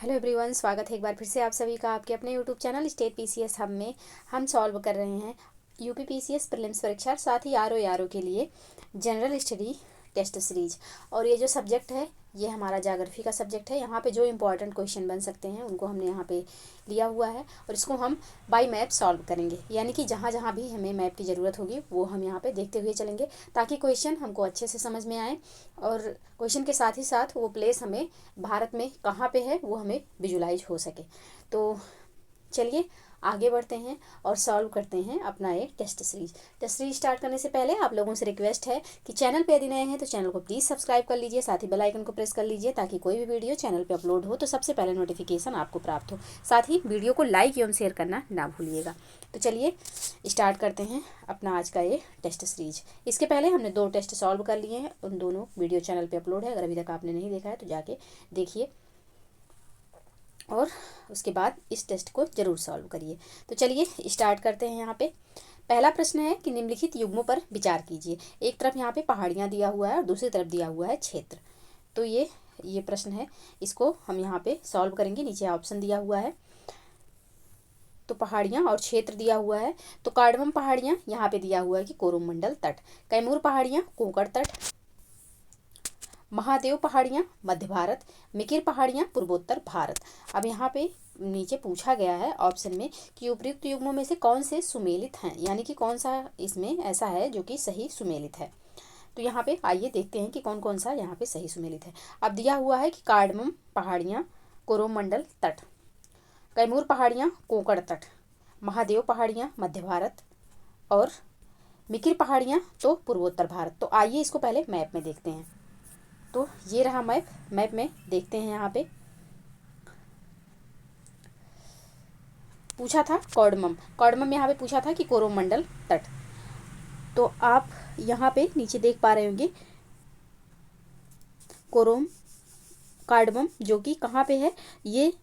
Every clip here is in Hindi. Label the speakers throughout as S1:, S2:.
S1: हेलो एवरीवन, स्वागत है एक बार फिर से आप सभी का आपके अपने YouTube channel state PCS hub में। हम सॉल्व कर रहे हैं यूपी पीसीएस प्रीलिम्स परीक्षा और साथ ही आरओ के लिए जनरल स्टडी टेस्ट सीरीज। और ये जो सब्जेक्ट है ये हमारा ज्योग्राफी का सब्जेक्ट है। यहाँ पे जो इंपॉर्टेंट क्वेश्चन बन सकते हैं उनको हमने यहाँ पे लिया हुआ है और इसको हम बाय मैप सॉल्व करेंगे, यानी कि जहाँ जहाँ भी हमें मैप की ज़रूरत होगी वो हम यहाँ पे देखते हुए चलेंगे ताकि क्वेश्चन हमको अच्छे से समझ में आए और क्वेश्चन के साथ ही साथ वो प्लेस हमें भारत में कहाँ पे है वो हमें विजुलाइज हो सके। तो चलिए आगे बढ़ते हैं और सॉल्व करते हैं अपना एक टेस्ट सीरीज स्टार्ट करने से पहले आप लोगों से रिक्वेस्ट है कि चैनल पे यदि नए हैं तो चैनल को प्लीज़ सब्सक्राइब कर लीजिए, साथ ही बेल आइकन को प्रेस कर लीजिए ताकि कोई भी वीडियो चैनल पे अपलोड हो तो सबसे पहले नोटिफिकेशन आपको प्राप्त हो। साथ ही वीडियो को लाइक एवं शेयर करना ना भूलिएगा। तो चलिए स्टार्ट करते हैं अपना आज का ये टेस्ट सीरीज। इसके पहले हमने 2 टेस्ट सॉल्व कर लिए हैं, उन दोनों वीडियो चैनल पर अपलोड है। अगर अभी तक आपने नहीं देखा है तो जाके देखिए और उसके बाद इस टेस्ट को ज़रूर सॉल्व करिए। तो चलिए स्टार्ट करते हैं। यहाँ पे पहला प्रश्न है कि निम्नलिखित युग्मों पर विचार कीजिए। एक तरफ यहाँ पे पहाड़ियाँ दिया हुआ है और दूसरी तरफ दिया हुआ है क्षेत्र। तो ये प्रश्न है, इसको हम यहाँ पे सॉल्व करेंगे। नीचे ऑप्शन दिया हुआ है तो पहाड़ियाँ और क्षेत्र दिया हुआ है। तो कार्डमम पहाड़ियाँ यहाँ पे दिया हुआ है कि कोरोमंडल तट, कैमूर पहाड़ियाँ कोंकण तट, महादेव पहाड़ियाँ मध्य भारत, मिकिर पहाड़ियाँ पूर्वोत्तर भारत। अब यहाँ पे नीचे पूछा गया है ऑप्शन में कि उपयुक्त युग्मों में से कौन से सुमेलित हैं, यानी कि कौन सा इसमें ऐसा है जो कि सही सुमेलित है। तो यहाँ पे आइए देखते हैं कि कौन कौन सा यहाँ पे सही सुमेलित है। अब दिया हुआ है कि कार्डमम पहाड़ियाँ कोरोमंडल तट, कैमूर पहाड़ियाँ कोंकण तट, महादेव पहाड़ियाँ मध्य भारत और मिकिर पहाड़ियाँ तो पूर्वोत्तर भारत। तो आइए इसको पहले मैप में देखते हैं। तो ये रहा मैप में देखते हैं। यहाँ पे पूछा था कॉर्डमम यहाँ पे पूछा था कि कोरोमंडल तट। तो आप यहाँ पे नीचे देख पा रहे होंगे कार्डमम जो कि कहाँ पे है, ये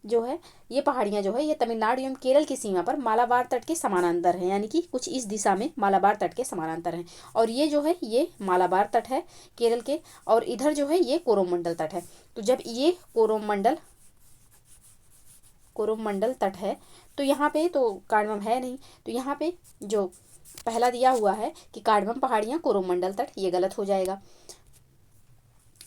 S1: जो है ये पहाड़ियाँ जो है ये तमिलनाडु एवं केरल की सीमा पर मालाबार तट के समानांतर है, यानी कि कुछ इस दिशा में मालाबार तट के समानांतर हैं। और ये जो है ये मालाबार तट है केरल के, और इधर जो है ये कोरोमंडल तट है। तो जब ये कोरोमंडल तट है तो यहाँ पे तो कार्डमम है नहीं, तो यहाँ पे जो पहला दिया हुआ है कि कार्डमम पहाड़ियाँ कोरोमंडल तट, ये गलत हो जाएगा।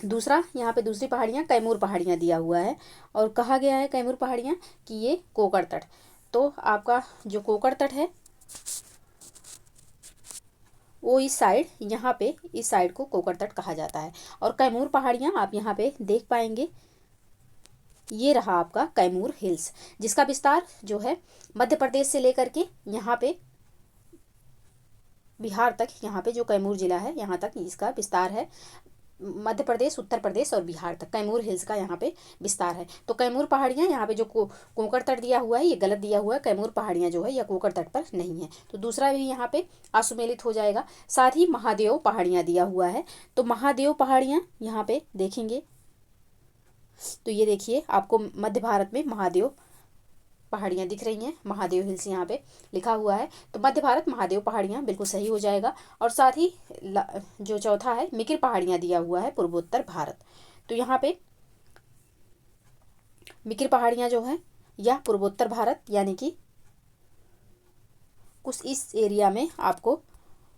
S1: दूसरा यहाँ पे दूसरी पहाड़ियाँ कैमूर पहाड़ियाँ दिया हुआ है और कहा गया है कैमूर पहाड़ियाँ कि ये कोंकण तट। तो आपका जो कोंकण तट है वो इस साइड, यहाँ पे इस साइड को कोंकण तट कहा जाता है। और कैमूर पहाड़ियाँ आप यहाँ पे देख पाएंगे, ये रहा आपका कैमूर हिल्स, जिसका विस्तार जो है मध्य प्रदेश से लेकर के यहाँ पे बिहार तक, यहाँ पे जो कैमूर जिला है यहाँ तक इसका विस्तार है। मध्य प्रदेश, उत्तर प्रदेश और बिहार तक कैमूर हिल्स का यहाँ पे विस्तार है। तो कैमूर पहाड़ियाँ यहाँ पे जो कोंकण तट दिया हुआ है ये गलत दिया हुआ है, कैमूर पहाड़ियाँ जो है यह कोंकण तट पर नहीं है। तो दूसरा भी यहाँ पे असुमेलित हो जाएगा। साथ ही महादेव पहाड़ियाँ दिया हुआ है, तो महादेव पहाड़ियाँ यहाँ पे देखेंगे तो ये देखिए आपको मध्य भारत में महादेव पहाड़ियाँ दिख रही हैं, महादेव हिल्स यहाँ पे लिखा हुआ है। तो मध्य भारत महादेव पहाड़ियाँ बिल्कुल सही हो जाएगा। और साथ ही जो चौथा है मिकिर पहाड़ियाँ दिया हुआ है पूर्वोत्तर भारत। तो यहाँ पे मिकिर पहाड़ियाँ जो है यह पूर्वोत्तर भारत, यानी कि कुछ इस एरिया में आपको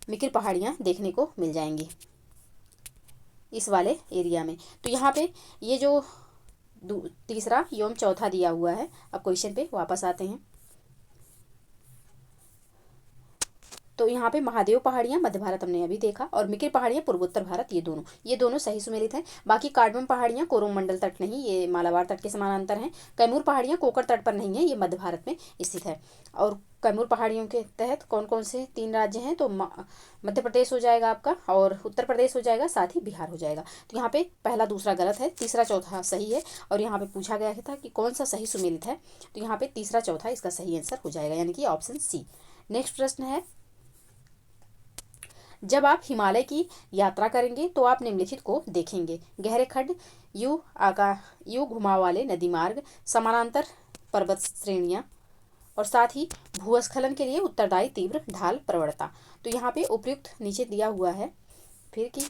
S1: मिकिर पहाड़ियाँ देखने को मिल जाएंगी, इस वाले एरिया में। तो यहाँ पे ये जो तीसरा एवं चौथा दिया हुआ है। अब क्वेश्चन पे वापस आते हैं। तो यहाँ पे महादेव पहाड़ियाँ मध्य भारत हमने अभी देखा और मिकिर पहाड़ियाँ पूर्वोत्तर भारत, ये दोनों सही सुमेलित हैं। बाकी कार्डमम पहाड़ियाँ कोरोमंडल तट नहीं, ये मालाबार तट के समानांतर हैं। कैमूर पहाड़ियाँ कोंकण तट पर नहीं है, ये मध्य भारत में स्थित है। और कैमूर पहाड़ियों के तहत कौन कौन से 3 राज्य हैं, तो मध्य प्रदेश हो जाएगा आपका, और उत्तर प्रदेश हो जाएगा, साथ ही बिहार हो जाएगा। तो यहाँ पे पहला दूसरा गलत है, तीसरा चौथा सही है। और यहाँ पे पूछा गया था कि कौन सा सही सुमेलित है, तो यहाँ पे तीसरा चौथा इसका सही आंसर हो जाएगा, यानी कि ऑप्शन सी। नेक्स्ट प्रश्न है, जब आप हिमालय की यात्रा करेंगे तो आप निम्नलिखित को देखेंगे: गहरे खड्ड, यू घुमाव वाले नदी मार्ग, समानांतर पर्वत श्रेणियाँ और साथ ही भूस्खलन के लिए उत्तरदायी तीव्र ढाल प्रवणता। तो यहाँ पे उपयुक्त नीचे दिया हुआ है फिर कि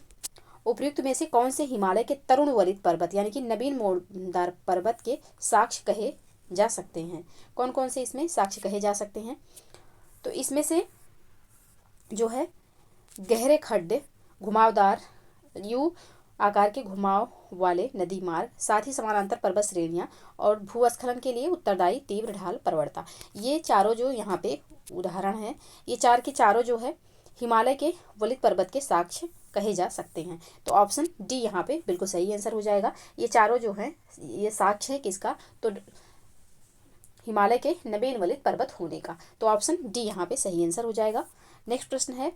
S1: उपयुक्त में से कौन से हिमालय के तरुण वलित पर्वत यानी कि नवीन मोड़दार पर्वत के साक्ष्य कहे जा सकते हैं? कौन कौन से इसमें साक्ष्य कहे जा सकते हैं? तो इसमें से जो है गहरे खड्डे, घुमावदार यू आकार के घुमाव वाले नदी मार्ग, साथ ही समानांतर पर्वत श्रेणियां और भूस्खलन के लिए उत्तरदायी तीव्र ढाल प्रवणता, ये चारों जो यहाँ पे उदाहरण हैं, ये चार के चारों जो है हिमालय के वलित पर्वत के साक्ष्य कहे जा सकते हैं। तो ऑप्शन डी यहाँ पे बिल्कुल सही आंसर हो जाएगा। ये चारों जो हैं ये साक्ष्य है किसका? तो हिमालय के नवीन वलित पर्वत होने का। तो ऑप्शन डी यहाँ पे सही आंसर हो जाएगा। नेक्स्ट प्रश्न है,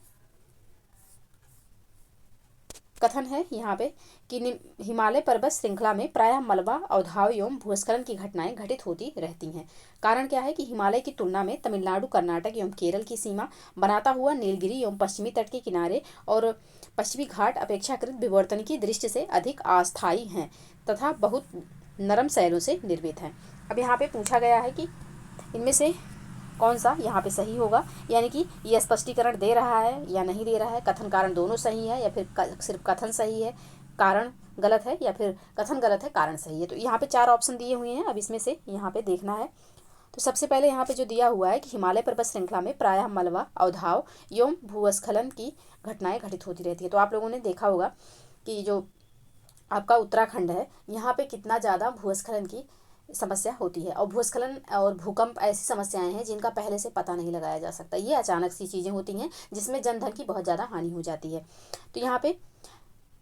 S1: कथन है यहाँ पे कि हिमालय पर्वत श्रृंखला में प्रायः मलबा, अवधाव एवं भूस्खलन की घटनाएं घटित होती रहती हैं। कारण क्या है? कि हिमालय की तुलना में तमिलनाडु, कर्नाटक एवं केरल की सीमा बनाता हुआ नीलगिरी एवं पश्चिमी तट के किनारे और पश्चिमी घाट अपेक्षाकृत विवर्तन की दृष्टि से अधिक अस्थायी हैं तथा बहुत नरम शैलों से निर्मित हैं। अब यहाँ पे पूछा गया है कि इनमें से कौन सा यहाँ पे सही होगा, यानी कि यह स्पष्टीकरण दे रहा है या नहीं दे रहा है, कथन कारण दोनों सही है या फिर सिर्फ कथन सही है, कारण गलत है, या फिर कथन गलत है, कारण सही है। तो यहाँ पे चार ऑप्शन दिए हुए हैं, अब इसमें से यहाँ पे देखना है। तो सबसे पहले यहाँ पे जो दिया हुआ है कि हिमालय पर्वत श्रृंखला में प्रायः मलबा, अवधाव एवं भूस्खलन की घटनाएं घटित होती रहती है। तो आप लोगों ने देखा होगा कि जो आपका उत्तराखंड है यहाँ पे कितना ज़्यादा भूस्खलन की समस्या होती है, और भूस्खलन और भूकंप ऐसी समस्याएं हैं जिनका पहले से पता नहीं लगाया जा सकता। ये अचानक सी चीज़ें होती हैं जिसमें जनधन की बहुत ज़्यादा हानि हो जाती है। तो यहाँ पे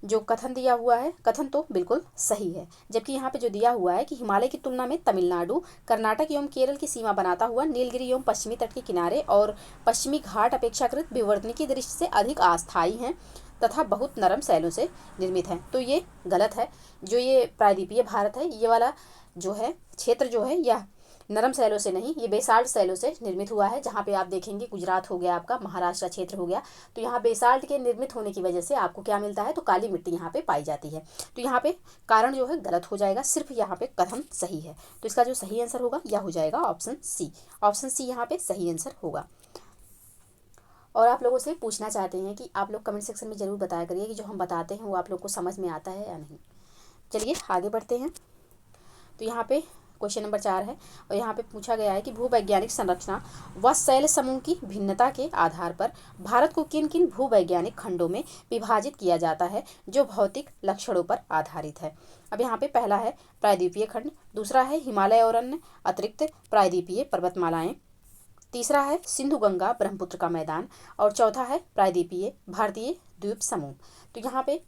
S1: जो कथन दिया हुआ है, कथन तो बिल्कुल सही है, जबकि यहाँ पे जो दिया हुआ है कि हिमालय की तुलना में तमिलनाडु, कर्नाटक एवं केरल की सीमा बनाता हुआ नीलगिरी एवं पश्चिमी तट के किनारे और पश्चिमी घाट अपेक्षाकृत विवर्तन की दृष्टि से अधिक अस्थायी हैं तथा बहुत नरम शैलों से निर्मित हैं, तो ये गलत है। जो ये प्रायद्वीपीय भारत है, ये वाला जो है क्षेत्र जो है यह नरम शैलों से नहीं, ये बेसाल्ट शैलों से निर्मित हुआ है। जहाँ पे आप देखेंगे गुजरात हो गया, आपका महाराष्ट्र क्षेत्र हो गया, तो यहाँ बेसाल्ट के निर्मित होने की वजह से आपको क्या मिलता है? तो काली मिट्टी यहाँ पे पाई जाती है। तो यहाँ पे कारण जो है गलत हो जाएगा, सिर्फ यहाँ पे कथन सही है। तो इसका जो सही आंसर होगा यह हो जाएगा ऑप्शन सी। ऑप्शन सी यहाँ पे सही आंसर होगा। और आप लोगों से पूछना चाहते हैं कि आप लोग कमेंट सेक्शन में ज़रूर बताया करिए कि जो हम बताते हैं वो आप लोग को समझ में आता है या नहीं। चलिए आगे बढ़ते हैं। तो यहाँ पे क्वेश्चन नंबर 4 है, और यहाँ पे पूछा गया है कि भूवैज्ञानिक संरचना व शैल समूह की भिन्नता के आधार पर भारत को किन किन भूवैज्ञानिक खंडों में विभाजित किया जाता है जो भौतिक लक्षणों पर आधारित है। अब यहाँ पे पहला है प्रायद्वीपीय खंड, दूसरा है हिमालय और अन्य अतिरिक्त प्रायद्वीपीय पर्वतमालाएं, तीसरा है सिंधु गंगा ब्रह्मपुत्र का मैदान, और चौथा है प्रायद्वीपीय भारतीय द्वीप समूह। तो यहाँ पे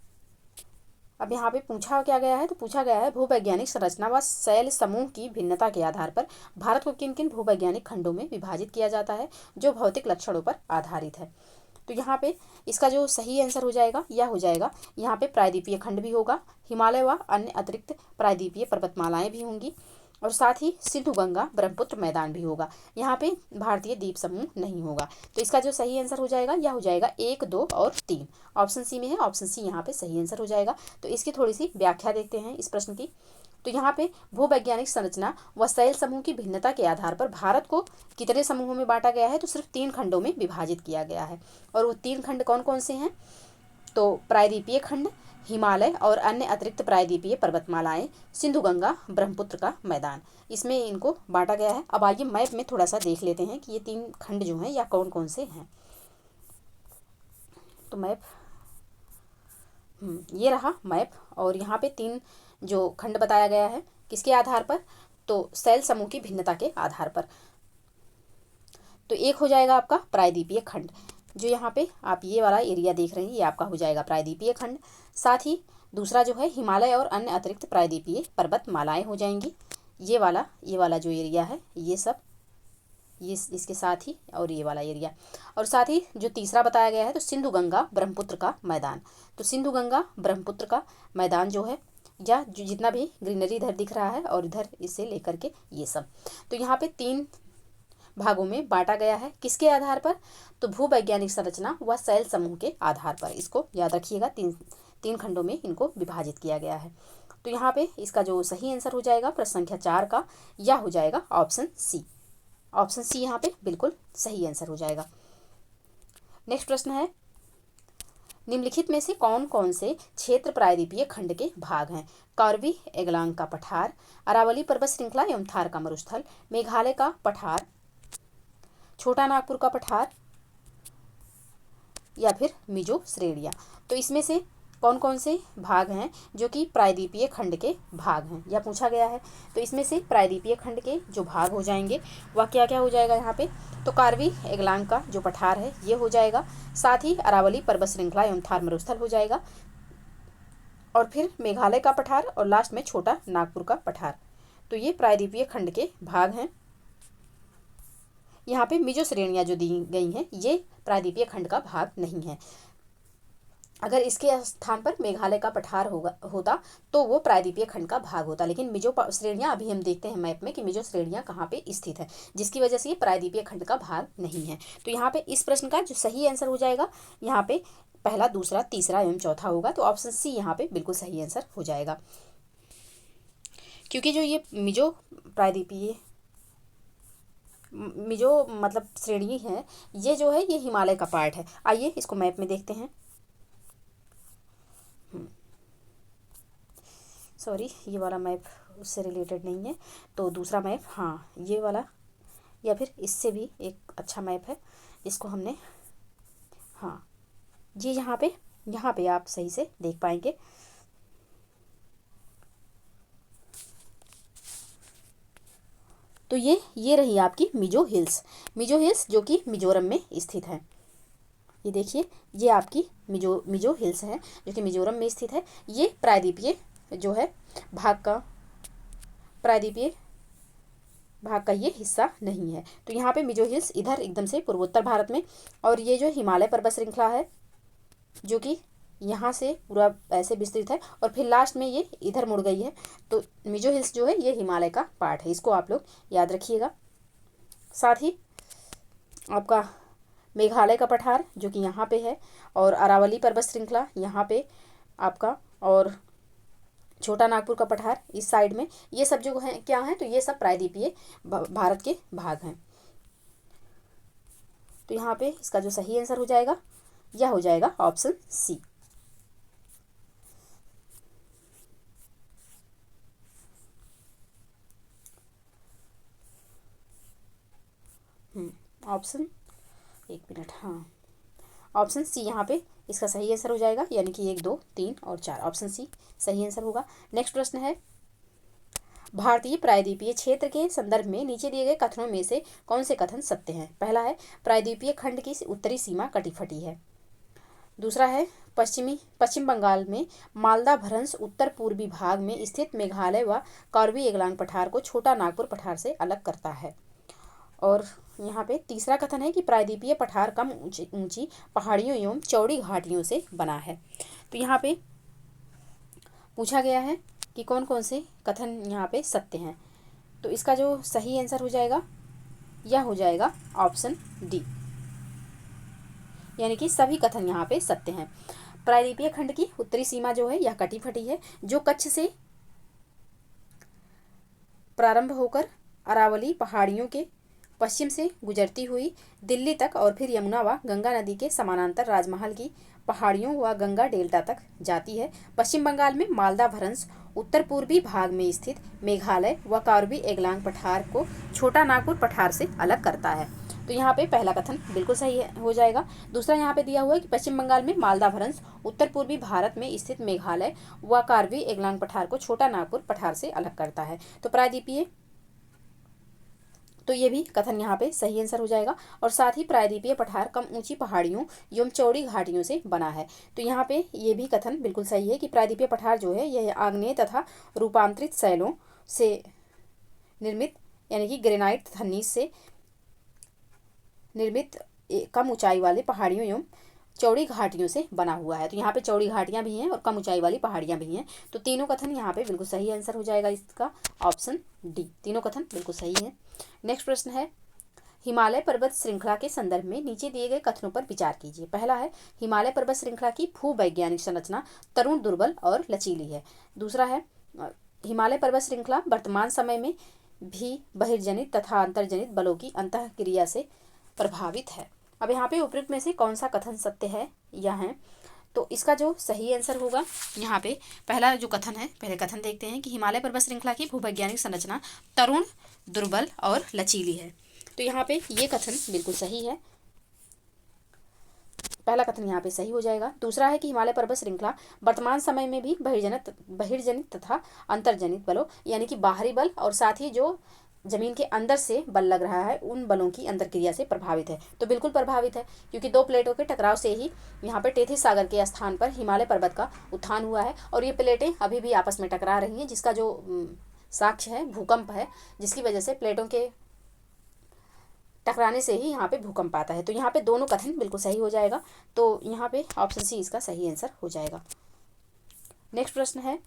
S1: अब यहाँ पे पूछा क्या गया है? तो पूछा गया है भूवैज्ञानिक संरचना व शैल समूह की भिन्नता के आधार पर भारत को किन किन भूवैज्ञानिक खंडों में विभाजित किया जाता है जो भौतिक लक्षणों पर आधारित है। तो यहाँ पे इसका जो सही आंसर हो जाएगा यह हो जाएगा, यहाँ पे प्रायद्वीपीय खंड भी होगा, हिमालय व अन्य अतिरिक्त प्रायद्वीपीय पर्वतमालाएं भी होंगी, और साथ ही सिंधु गंगा ब्रह्मपुत्र मैदान भी होगा। यहाँ पे भारतीय द्वीप समूह नहीं होगा। तो इसका जो सही आंसर हो जाएगा यह हो जाएगा 1, 2 और 3। ऑप्शन सी में है, ऑप्शन सी यहाँ पे सही आंसर हो जाएगा। तो इसकी थोड़ी सी व्याख्या देखते हैं इस प्रश्न की। तो यहाँ पे भूवैज्ञानिक संरचना व शैल समूह की भिन्नता के आधार पर भारत को कितने समूहों में बांटा गया है? तो सिर्फ 3 खंडों में विभाजित किया गया है। और वो 3 खंड कौन कौन से हैं? तो प्रायद्वीपीय खंड, हिमालय और अन्य अतिरिक्त प्रायद्वीपीय पर्वतमालाएं, सिंधु गंगा ब्रह्मपुत्र का मैदान, इसमें इनको बांटा गया है। अब आइए मैप में थोड़ा सा देख लेते हैं कि ये 3 खंड जो हैं या कौन कौन से हैं। तो मैप ये रहा मैप, और यहाँ पे 3 जो खंड बताया गया है किसके आधार पर? तो शैल समूह की भिन्नता के आधार पर। तो एक हो जाएगा आपका प्रायद्वीपीय खंड, जो यहाँ पे आप ये वाला एरिया देख रहे हैं ये आपका हो जाएगा प्रायद्वीपीय खंड। साथ ही दूसरा जो है हिमालय और अन्य अतिरिक्त प्रायद्वीपीय पर्वतमालाएं हो जाएंगी, ये वाला जो एरिया है ये सब, ये इसके साथ ही, और ये वाला एरिया। और साथ ही जो तीसरा बताया गया है तो सिंधु गंगा ब्रह्मपुत्र का मैदान। तो सिंधु गंगा ब्रह्मपुत्र का मैदान जो है, या जो जितना भी ग्रीनरी इधर दिख रहा है और इधर इसे लेकर के ये सब, तो यहाँ पे 3 भागों में बांटा गया है। किसके आधार पर? तो भूवैज्ञानिक संरचना व शैल समूह के आधार पर। इसको याद रखिएगा, 3 खंडों में इनको विभाजित किया गया है। तो यहाँ पे इसका जो सही आंसर हो जाएगा प्रश्न संख्या 4 का, यह हो जाएगा ऑप्शन सी। ऑप्शन सी यहाँ पे बिल्कुल सही आंसर हो जाएगा। नेक्स्ट प्रश्न है, निम्नलिखित में से कौन कौन से क्षेत्र प्रायद्वीपीय खंड के भाग हैं? कार्बी एंगलांग का पठार, अरावली पर्वत श्रृंखला एवं थार का मरुस्थल, मेघालय का पठार, छोटा नागपुर का पठार या फिर मिजो श्रेणियाँ। तो इसमें से कौन कौन से भाग हैं जो कि प्रायद्वीपीय खंड के भाग हैं, यह पूछा गया है। तो इसमें से प्रायद्वीपीय खंड के जो भाग हो जाएंगे वह क्या क्या हो जाएगा यहाँ पे? तो कार्बी एंगलांग का जो पठार है ये हो जाएगा, साथ ही अरावली पर्वत श्रृंखला एवं थार मरुस्थल हो जाएगा, और फिर मेघालय का पठार, और लास्ट में छोटा नागपुर का पठार। तो ये प्रायद्वीपीय खंड के भाग हैं। यहाँ पे मिजो श्रेणियाँ जो दी गई हैं ये प्रायद्वीपीय खंड का भाग नहीं है। अगर इसके स्थान पर मेघालय का पठार होता तो वो प्रायद्वीपीय खंड का भाग होता, लेकिन मिजो श्रेणियाँ अभी हम देखते हैं मैप में कि मिजो श्रेणियाँ कहाँ पे स्थित है, जिसकी वजह से ये प्रायद्वीपीय खंड का भाग नहीं है। तो यहाँ पे इस प्रश्न का जो सही आंसर हो जाएगा, यहाँ पे पहला, दूसरा, तीसरा एवं चौथा होगा। तो ऑप्शन सी यहाँ पे बिल्कुल सही आंसर हो जाएगा, क्योंकि जो ये मिजो प्रायद्वीपीय मतलब श्रेणी है, ये जो है ये हिमालय का पार्ट है। आइए इसको मैप में देखते हैं। सॉरी, ये वाला मैप उससे रिलेटेड नहीं है, तो दूसरा मैप, हाँ ये वाला, या फिर इससे भी एक अच्छा मैप है, इसको हमने, हाँ ये यहाँ पे आप सही से देख पाएंगे। तो ये रही आपकी मिजो हिल्स जो कि मिजोरम में स्थित है। ये देखिए, ये आपकी मिजो हिल्स है जो कि मिजोरम में स्थित है। ये प्रायद्वीपीय जो है प्रायद्वीपीय भाग का ये हिस्सा नहीं है। तो यहाँ पे मिजो हिल्स इधर एकदम से पूर्वोत्तर भारत में, और ये जो हिमालय पर्वत श्रृंखला है जो कि यहाँ से पूरा ऐसे विस्तृत है, और फिर लास्ट में ये इधर मुड़ गई है। तो मिजो हिल्स जो है ये हिमालय का पार्ट है, इसको आप लोग याद रखिएगा। साथ ही आपका मेघालय का पठार जो कि यहाँ पे है, और अरावली पर्वत श्रृंखला यहाँ पे आपका, और छोटा नागपुर का पठार इस साइड में, ये सब जो है क्या है, तो ये सब प्रायद्वीपीय भारत के भाग हैं। तो यहाँ पे इसका जो सही आंसर हो जाएगा यह हो जाएगा ऑप्शन सी। ऑप्शन, एक मिनट, हाँ ऑप्शन सी यहाँ पे इसका सही आंसर हो जाएगा, यानी कि 1, 2, 3 और 4, ऑप्शन सी सही आंसर होगा। नेक्स्ट प्रश्न है, भारतीय प्रायद्वीपीय क्षेत्र के संदर्भ में नीचे दिए गए कथनों में से कौन से कथन सत्य हैं? पहला है, प्रायद्वीपीय खंड की उत्तरी सीमा कटी-फटी है। दूसरा है, पश्चिम बंगाल में मालदा भ्रंश उत्तर पूर्वी भाग में स्थित मेघालय व कार्बी एंगलांग पठार को छोटा नागपुर पठार से अलग करता है। और यहाँ पे तीसरा कथन है कि प्रायद्वीपीय पठार कम ऊंची पहाड़ियों एवं चौड़ी घाटियों से बना है। तो यहाँ पे पूछा गया है कि कौन कौन से कथन यहाँ पे सत्य हैं। तो इसका जो सही आंसर हो जाएगा यह हो जाएगा ऑप्शन डी, यानी कि सभी कथन यहाँ पे सत्य हैं। प्रायद्वीपीय खंड की उत्तरी सीमा जो है यह कटी फटी है, जो कच्छ से प्रारंभ होकर अरावली पहाड़ियों के पश्चिम से गुजरती हुई दिल्ली तक, और फिर यमुना व गंगा नदी के समानांतर राजमहल की पहाड़ियों व गंगा डेल्टा तक जाती है। पश्चिम बंगाल में मालदा भ्रंश उत्तर पूर्वी भाग में स्थित मेघालय व कार्बी एंगलांग पठार को छोटा नागपुर पठार से अलग करता है। तो यहाँ पे पहला कथन बिल्कुल सही हो जाएगा। दूसरा यहाँ पे दिया हुआ है कि पश्चिम बंगाल में मालदा भ्रंश उत्तर पूर्वी भारत में स्थित मेघालय व कार्बी एंगलांग पठार को छोटा नागपुर पठार से अलग करता है। तो प्रायद्वीपीय, तो ये भी कथन यहाँ पे सही आंसर हो जाएगा। और साथ ही प्रायद्वीपीय पठार कम ऊंची पहाड़ियों एवं चौड़ी घाटियों से बना है। तो यहाँ पे ये भी कथन बिल्कुल सही है कि प्रायद्वीपीय पठार जो है यह आग्नेय तथा रूपांतरित शैलों से निर्मित, यानी कि ग्रेनाइट तथा नीस से निर्मित कम ऊंचाई वाले पहाड़ियों एवं चौड़ी घाटियों से बना हुआ है। तो यहाँ पे चौड़ी घाटियाँ भी हैं और कम ऊंचाई वाली पहाड़ियाँ भी हैं। तो तीनों कथन यहाँ पे बिल्कुल सही आंसर हो जाएगा, इसका ऑप्शन डी, तीनों कथन बिल्कुल सही हैं। नेक्स्ट प्रश्न है, हिमालय पर्वत श्रृंखला के संदर्भ में नीचे दिए गए कथनों पर विचार कीजिए। पहला है, हिमालय पर्वत श्रृंखला की भूवैज्ञानिक संरचना तरुण, दुर्बल और लचीली है। दूसरा है, हिमालय पर्वत श्रृंखला वर्तमान समय में भी बहिर्जनित तथा अंतर्जनित बलों की अंतःक्रिया से प्रभावित है। अब यहाँ पे उपयुक्त में से कौन सा कथन सत्य है या है? तो इसका जो सही आंसर होगा यहाँ पे पहला जो कथन है, पहले कथन देखते हैं कि हिमालय पर्वत श्रृंखला की भूवैज्ञानिक संरचना तरुण, दुर्बल और लचीली है। तो यहाँ पे ये कथन बिल्कुल सही है, पहला कथन यहाँ पे सही हो जाएगा। दूसरा है कि हिमालय पर्वत श्रृंखला वर्तमान समय में भी बहिर्जनित तथा अंतर्जनित बलों यानी कि बाहरी बल और साथ ही जो जमीन के अंदर से बल लग रहा है उन बलों की अंतर्क्रिया से प्रभावित है। तो बिल्कुल प्रभावित है, क्योंकि दो प्लेटों के टकराव से ही यहाँ पे टेथिस सागर के स्थान पर हिमालय पर्वत का उत्थान हुआ है और ये प्लेटें अभी भी आपस में टकरा रही हैं, जिसका जो साक्ष्य है भूकंप है, जिसकी वजह से प्लेटों के टकराने से ही यहाँ पे भूकंप आता है। तो यहाँ पे दोनों कथन बिल्कुल सही हो जाएगा, तो यहाँ पे ऑप्शन सी इसका सही आंसर हो जाएगा। नेक्स्ट प्रश्न है,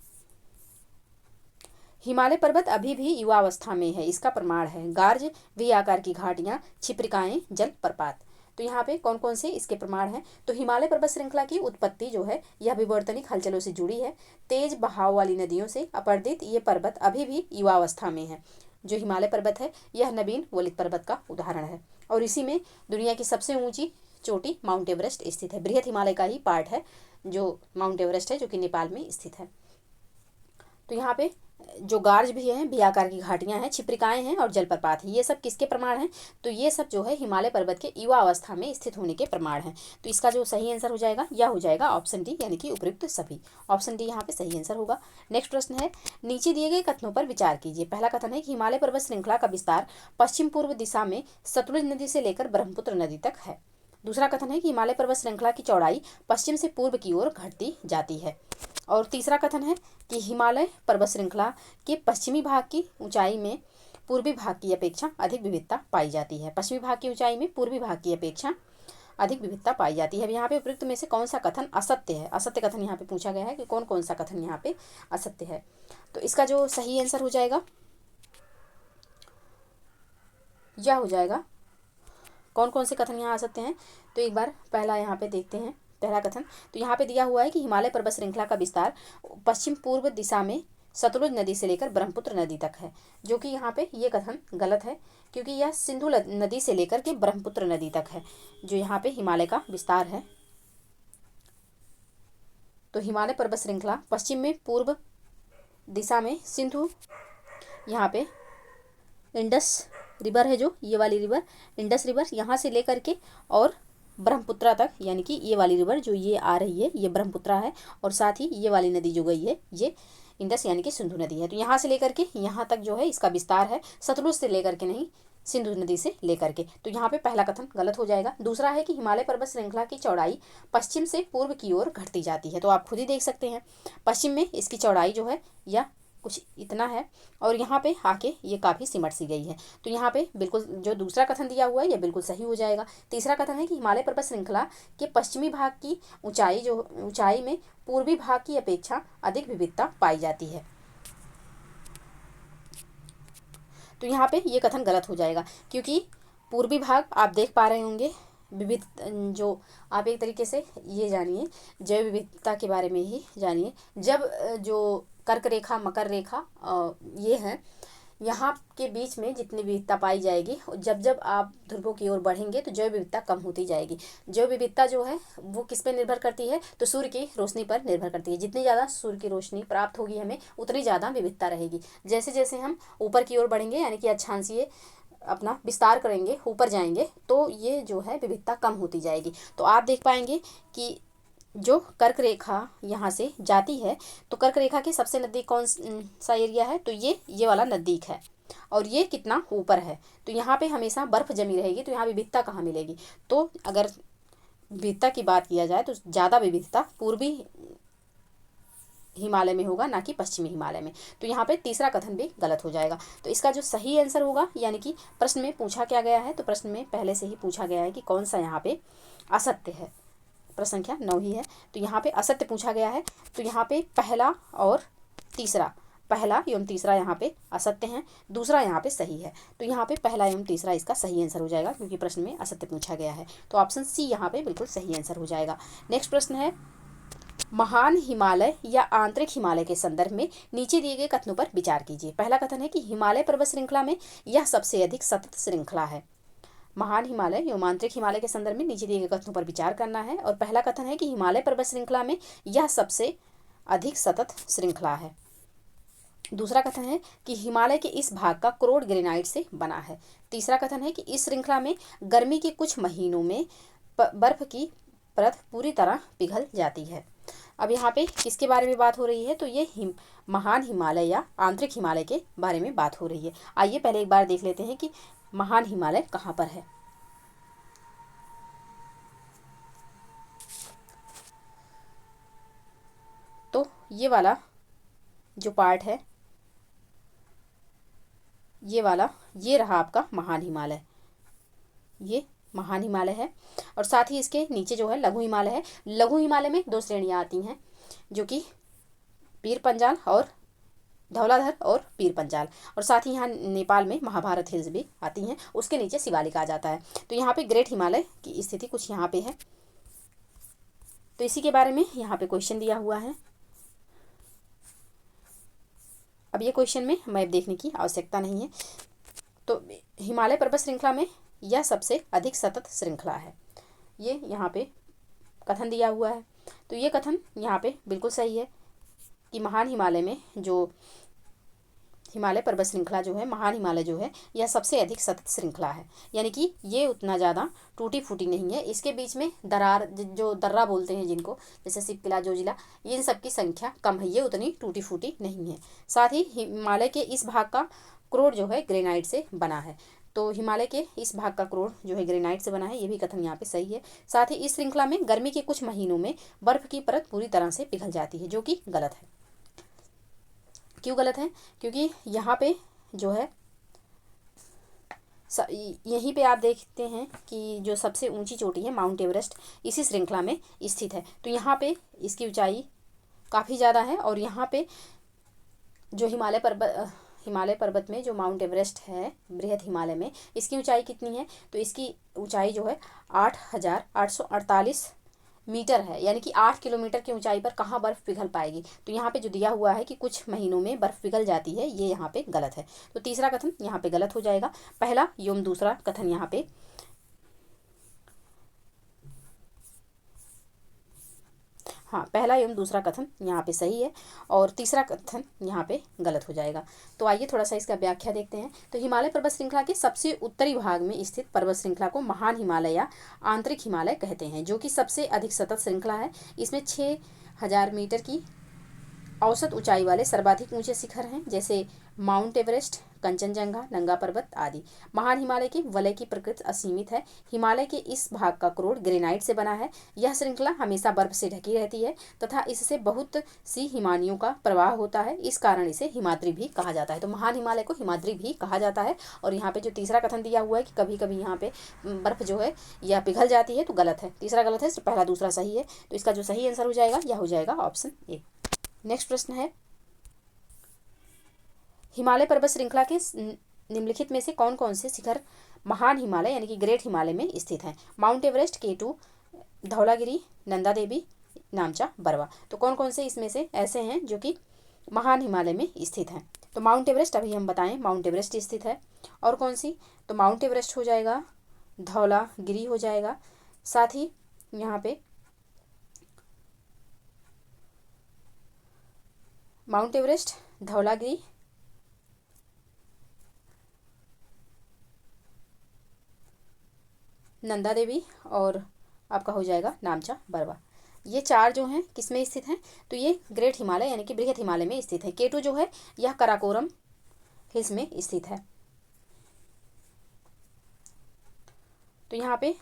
S1: हिमालय पर्वत अभी भी युवावस्था में है, इसका प्रमाण है गार्ज, वी आकार की घाटियां, छिप्रिकाएं, जल प्रपात। तो यहाँ पे कौन कौन से इसके प्रमाण हैं? तो हिमालय पर्वत श्रृंखला की उत्पत्ति जो है यह विवर्तनिक हलचलों से जुड़ी है, तेज बहाव वाली नदियों से अपर्दित ये पर्वत अभी भी युवावस्था में है। जो हिमालय पर्वत है यह नवीन वलित पर्वत का उदाहरण है और इसी में दुनिया की सबसे ऊंची चोटी माउंट एवरेस्ट स्थित है। बृहद हिमालय का ही पार्ट है जो माउंट एवरेस्ट है, जो कि नेपाल में स्थित है। तो यहाँ पे जो गार्ज भी हैं, भी आकार की घाटियां हैं, छिप्रिकाएं हैं और जलप्रपात हैं, ये सब किसके प्रमाण हैं? तो ये सब जो है हिमालय पर्वत के युवा अवस्था में स्थित होने के प्रमाण हैं। तो इसका जो सही आंसर हो जाएगा यह हो जाएगा ऑप्शन डी, यानी कि उपयुक्त सभी। ऑप्शन डी यहाँ पे सही आंसर होगा। नेक्स्ट प्रश्न है, नीचे दिए गए कथनों पर विचार कीजिए। पहला कथन है कि हिमालय पर्वत श्रृंखला का विस्तार पश्चिम पूर्व दिशा में सतलुज नदी से लेकर ब्रह्मपुत्र नदी तक है। दूसरा कथन है कि हिमालय पर्वत श्रृंखला की चौड़ाई पश्चिम से पूर्व की ओर घटती जाती है। और तीसरा कथन है कि हिमालय पर्वत श्रृंखला के पश्चिमी भाग की ऊंचाई में पूर्वी भाग की अपेक्षा अधिक विविधता पाई जाती है। पश्चिमी भाग की ऊंचाई में पूर्वी भाग की अपेक्षा अधिक विविधता पाई जाती है। अब यहाँ पे उपयुक्त में से कौन सा कथन असत्य है? असत्य कथन यहाँ पे पूछा गया है कि कौन कौन सा कथन यहाँ पे असत्य है। तो इसका जो सही आंसर हो जाएगा यह हो जाएगा, कौन कौन से कथन यहाँ असत्य हैं? तो एक बार पहला यहाँ पे देखते हैं। पहला कथन तो यहाँ पे दिया हुआ है कि हिमालय पर्वत श्रृंखला का विस्तार पश्चिम पूर्व दिशा में सतलुज नदी से लेकर ब्रह्मपुत्र नदी तक है, जो कि यहाँ पे ये कथन गलत है, क्योंकि यह सिंधु नदी से लेकर के ब्रह्मपुत्र नदी तक है जो यहाँ पे हिमालय का विस्तार है। तो हिमालय पर्वत श्रृंखला पश्चिम में पूर्व दिशा में सिंधु, यहाँ पे इंडस रिवर है, जो ये वाली रिवर इंडस रिवर यहाँ से लेकर के और ब्रह्मपुत्रा तक, यानी कि ये वाली रिवर जो ये आ रही है ये ब्रह्मपुत्रा है और साथ ही ये वाली नदी जो गई है ये इंडस यानी कि सिंधु नदी है। तो यहाँ से लेकर के यहाँ तक जो है इसका विस्तार है, सतलुज से लेकर के नहीं, सिंधु नदी से लेकर के। तो यहाँ पे पहला कथन गलत हो जाएगा। दूसरा है कि हिमालय पर्वत श्रृंखला की चौड़ाई पश्चिम से पूर्व की ओर घटती जाती है। तो आप खुद ही देख सकते हैं पश्चिम में इसकी चौड़ाई जो है यह कुछ इतना है और यहाँ पे आके ये काफ़ी सिमट सी गई है। तो यहाँ पे बिल्कुल जो दूसरा कथन दिया हुआ है ये बिल्कुल सही हो जाएगा। तीसरा कथन है कि हिमालय पर्वत श्रृंखला के पश्चिमी भाग की ऊंचाई में पूर्वी भाग की अपेक्षा अधिक विविधता पाई जाती है। तो यहाँ पे ये कथन गलत हो जाएगा, क्योंकि पूर्वी भाग आप देख पा रहे होंगे विविध, जो आप एक तरीके से ये जानिए जैव विविधता के बारे में ही जानिए। जब जो कर्क रेखा, मकर रेखा ये हैं, यहाँ के बीच में जितनी विविधता पाई जाएगी, जब जब आप ध्रुवों की ओर बढ़ेंगे तो जैव विविधता कम होती जाएगी। जैव विविधता जो है वो किस पे निर्भर करती है? तो सूर्य की रोशनी पर निर्भर करती है। जितनी ज़्यादा सूर्य की रोशनी प्राप्त होगी हमें, उतनी ज़्यादा विविधता रहेगी। जैसे जैसे हम ऊपर की ओर बढ़ेंगे, यानी कि अक्षांशीय अपना विस्तार करेंगे, ऊपर जाएंगे, तो ये जो है विविधता कम होती जाएगी। तो आप देख पाएंगे कि जो कर्क रेखा यहाँ से जाती है, तो कर्क रेखा के सबसे नज़दीक कौन सा एरिया है? तो ये वाला नज़दीक है और ये कितना ऊपर है। तो यहाँ पे हमेशा बर्फ़ जमी रहेगी, तो यहाँ विविधता कहाँ मिलेगी? तो अगर विविधता की बात किया जाए तो ज़्यादा विविधता पूर्वी हिमालय में होगा, ना कि पश्चिमी हिमालय में। तो यहाँ पे तीसरा कथन भी गलत हो जाएगा। तो इसका जो सही आंसर होगा, यानी कि प्रश्न में पूछा क्या गया है, तो प्रश्न में पहले से ही पूछा गया है कि कौन सा यहाँ पे असत्य है। प्रश्न संख्या 9 ही है, तो यहाँ पे असत्य पूछा गया है। तो यहाँ पे पहला एवं तीसरा यहाँ पे असत्य हैं, दूसरा यहाँ पे सही है। तो यहाँ पे पहला एवं तीसरा इसका सही आंसर हो जाएगा, क्योंकि प्रश्न में असत्य पूछा गया है। तो ऑप्शन सी यहाँ पे बिल्कुल सही आंसर हो जाएगा। नेक्स्ट प्रश्न है, महान हिमालय या आंतरिक हिमालय के संदर्भ में नीचे दिए गए कथनों पर विचार कीजिए। पहला कथन है कि हिमालय पर्वत श्रृंखला में यह सबसे अधिक सतत श्रृंखला है। महान हिमालय एवं आंतरिक हिमालय के संदर्भ में नीचे दिए गए कथनों पर विचार करना है। और पहला कथन है कि हिमालय पर्वत श्रृंखला में यह सबसे अधिक सतत श्रृंखला है। दूसरा कथन है कि हिमालय के इस भाग का क्रोड ग्रेनाइट से बना है। तीसरा कथन है कि इस श्रृंखला में गर्मी के कुछ महीनों में बर्फ की परत पूरी तरह पिघल जाती है। अब यहाँ पे किसके बारे में बात हो रही है, तो ये महान हिमालय या आंतरिक हिमालय के बारे में बात हो रही है। आइए पहले एक बार देख लेते हैं कि महान हिमालय कहाँ पर है। तो ये वाला जो पार्ट है, ये रहा आपका महान हिमालय, ये महान हिमालय है। और साथ ही इसके नीचे जो है लघु हिमालय है। लघु हिमालय में दो श्रेणियां आती हैं, जो कि पीर पंजाल और धौलाधर और पीर पंजाल। और साथ ही यहाँ नेपाल में महाभारत हिल्स भी आती हैं, उसके नीचे शिवालिक आ जाता है। तो यहाँ पे ग्रेट हिमालय की स्थिति कुछ यहाँ पे है। तो इसी के बारे में यहाँ पे क्वेश्चन दिया हुआ है। अब ये क्वेश्चन में मैप देखने की आवश्यकता नहीं है। तो हिमालय पर्वत श्रृंखला में यह सबसे अधिक सतत श्रृंखला है, ये यहाँ पे कथन दिया हुआ है। तो ये कथन यहाँ पे बिल्कुल सही है कि महान हिमालय में जो हिमालय पर्वत श्रृंखला जो है, महान हिमालय जो है, यह सबसे अधिक सतत श्रृंखला है। यानी कि ये उतना ज़्यादा टूटी फूटी नहीं है। इसके बीच में दरार, जो दर्रा बोलते हैं जिनको, जैसे शिवकिला, जोजिला, इन सब की संख्या कम है, ये उतनी टूटी फूटी नहीं है। साथ ही हिमालय के इस भाग का क्रोड जो है ग्रेनाइट से बना है। तो हिमालय के इस भाग का क्रोड जो है ग्रेनाइट से बना है, ये भी कथन यहाँ पे सही है। साथ ही इस श्रृंखला में गर्मी के कुछ महीनों में बर्फ की परत पूरी तरह से पिघल जाती है, जो कि गलत है। क्यों गलत है? क्योंकि यहाँ पे जो है यहीं पे आप देखते हैं कि जो सबसे ऊंची चोटी है माउंट एवरेस्ट, इसी श्रृंखला में स्थित है। तो यहाँ पे इसकी ऊंचाई काफ़ी ज़्यादा है। और यहाँ पे जो हिमालय पर्वत में जो माउंट एवरेस्ट है बृहद हिमालय में, इसकी ऊंचाई कितनी है? तो इसकी ऊंचाई जो है 8,848 मीटर है। यानी कि 8 किलोमीटर की ऊंचाई पर कहाँ बर्फ़ पिघल पाएगी? तो यहाँ पे जो दिया हुआ है कि कुछ महीनों में बर्फ़ पिघल जाती है, ये यहाँ पे गलत है। तो तीसरा कथन यहाँ पे गलत हो जाएगा। पहला एवं दूसरा कथन यहाँ पे पहला एवं दूसरा कथन यहाँ पे सही है और तीसरा कथन यहाँ पे गलत हो जाएगा। तो आइए थोड़ा सा इसका व्याख्या देखते हैं। तो हिमालय पर्वत श्रृंखला के सबसे उत्तरी भाग में स्थित पर्वत श्रृंखला को महान हिमालय या आंतरिक हिमालय कहते हैं, जो कि सबसे अधिक सतत श्रृंखला है। इसमें 6,000 मीटर की औसत ऊंचाई वाले सर्वाधिक ऊंचे शिखर हैं, जैसे माउंट एवरेस्ट, कंचनजंगा, नंगा पर्वत आदि। महान हिमालय की वलय की प्रकृति असीमित है। हिमालय के इस भाग का क्रोड ग्रेनाइट से बना है। यह श्रृंखला हमेशा बर्फ से ढकी रहती है तथा इससे बहुत सी हिमानियों का प्रवाह होता है। इस कारण इसे हिमाद्री भी कहा जाता है। तो महान हिमालय को हिमाद्री भी कहा जाता है। और यहाँ पे जो तीसरा कथन दिया हुआ है कि कभी कभी यहाँ पे बर्फ जो है यह पिघल जाती है, तो गलत है। तीसरा गलत है, पहला दूसरा सही है। तो इसका जो सही आंसर हो जाएगा यह हो जाएगा ऑप्शन ए। नेक्स्ट प्रश्न है, हिमालय पर्वत श्रृंखला के निम्नलिखित में से कौन कौन से शिखर महान हिमालय यानी कि ग्रेट हिमालय में स्थित हैं? Mount Everest, K2, Dhaulagiri, Nanda Devi, Namcha, Barwa. तो कौन कौन से इसमें से ऐसे हैं जो कि महान हिमालय में स्थित हैं? तो माउंट एवरेस्ट अभी हम बताएं, माउंट एवरेस्ट स्थित है। और कौन सी? तो माउंट एवरेस्ट हो जाएगा, धौलागिरी हो जाएगा, साथ ही यहाँ पे माउंट एवरेस्ट, धौलागिरी, नंदा देवी और आपका हो जाएगा नामचा, बरवा। ये चार जो हैं किस में स्थित हैं? तो ये ग्रेट हिमालय यानी कि बृहद हिमालय में स्थित है। K2 जो है यह कराकोरम हिल्स में स्थित है। तो यहाँ पे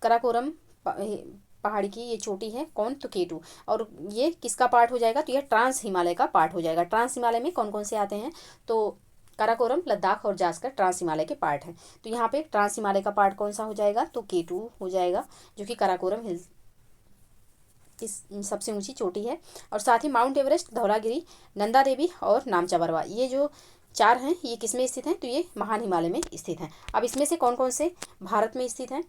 S1: कराकोरम पहाड़ी की ये चोटी है कौन? तो K2। और ये किसका पार्ट हो जाएगा? तो यह ट्रांस हिमालय का पार्ट हो जाएगा। ट्रांस हिमालय में कौन कौन से आते हैं? तो काराकोरम, लद्दाख और जास्कर ट्रांस हिमालय के पार्ट हैं। तो यहाँ पे ट्रांस हिमालय का पार्ट कौन सा हो जाएगा? तो K2 हो जाएगा, जो कि काराकोरम हिल्स इस सबसे ऊंची चोटी है। और साथ ही माउंट एवरेस्ट, धौलागिरी, नंदा देवी और नामचा बरवा, ये जो चार हैं ये किस में स्थित हैं? तो ये महान हिमालय में स्थित हैं। अब इसमें से कौन कौन से भारत में स्थित हैं?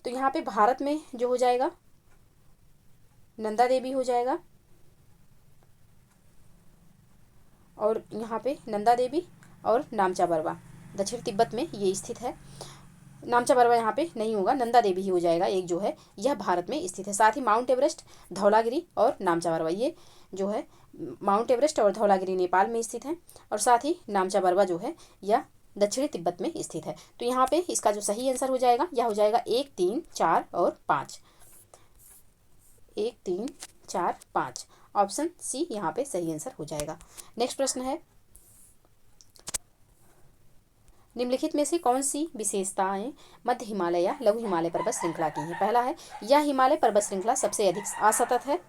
S1: तो यहाँ पे भारत में जो हो जाएगा नंदा देवी हो जाएगा, और यहाँ पे नंदा देवी और नामचा बरवा, दक्षिण तिब्बत में ये स्थित है। नामचा पर्वत यहाँ पे नहीं होगा, नंदा देवी ही हो जाएगा एक जो है, यह भारत में स्थित है। साथ ही माउंट एवरेस्ट, धौलागिरी और नामचा पर्वत, ये जो है माउंट एवरेस्ट और धौलागिरी नेपाल में स्थित है, और साथ ही नामचा पर्वत जो है यह दक्षिणी तिब्बत में स्थित है। तो यहाँ पे इसका जो सही आंसर हो जाएगा यह हो जाएगा 1, 3, 4 और 5। 1, 3, 4, 5, ऑप्शन सी यहाँ पे सही आंसर हो जाएगा। नेक्स्ट प्रश्न है, निम्नलिखित में से कौन सी विशेषताएं मध्य हिमालय या लघु हिमालय पर्वत श्रृंखला की हैं? पहला है, यह हिमालय पर्वत श्रृंखला सबसे अधिक असतत है।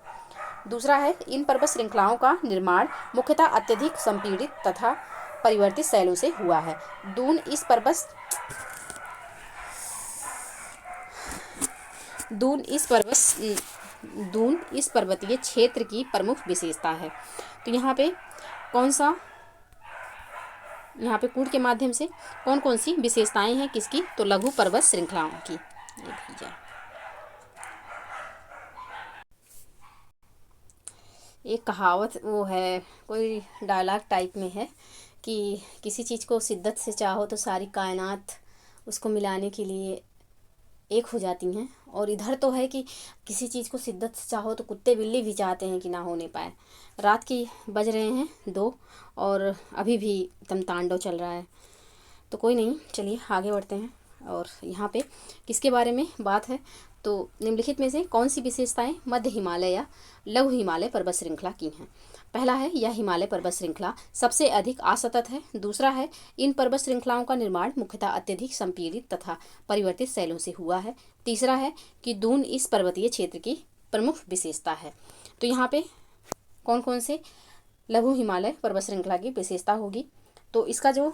S1: दूसरा है, इन पर्वत श्रृंखलाओं का निर्माण मुख्यतः अत्यधिक संपीड़ित तथा परिवर्तित शैलों से हुआ है। दून इस पर्वतीय क्षेत्र की प्रमुख विशेषता है। तो यहाँ पे कौन सा, यहाँ पे कूट के माध्यम से कौन कौन सी विशेषताएं हैं किसकी, तो लघु पर्वत श्रृंखलाओं की। एक कहावत वो है, कोई डायलॉग टाइप में है कि किसी चीज़ को शिद्दत से चाहो तो सारी कायनात उसको मिलाने के लिए एक हो जाती हैं, और इधर तो है कि किसी चीज़ को शिद्दत से चाहो तो कुत्ते बिल्ली भी चाहते हैं कि ना होने पाए। रात की बज रहे हैं 2 और अभी भी एकदम तांडव चल रहा है। तो कोई नहीं, चलिए आगे बढ़ते हैं। और यहाँ पे किसके बारे में बात है, तो निम्नलिखित में से कौन सी विशेषताएं मध्य हिमालय या लघु हिमालय पर्वत श्रृंखला की हैं? पहला है, यह हिमालय पर्वत श्रृंखला सबसे अधिक असतत है। दूसरा है, इन पर्वत श्रृंखलाओं का निर्माण मुख्यतः अत्यधिक संपीड़ित तथा परिवर्तित शैलों से हुआ है। तीसरा है कि दून इस पर्वतीय क्षेत्र की प्रमुख विशेषता है। तो यहाँ पे कौन कौन से लघु हिमालय पर्वत श्रृंखला की विशेषता होगी, तो इसका जो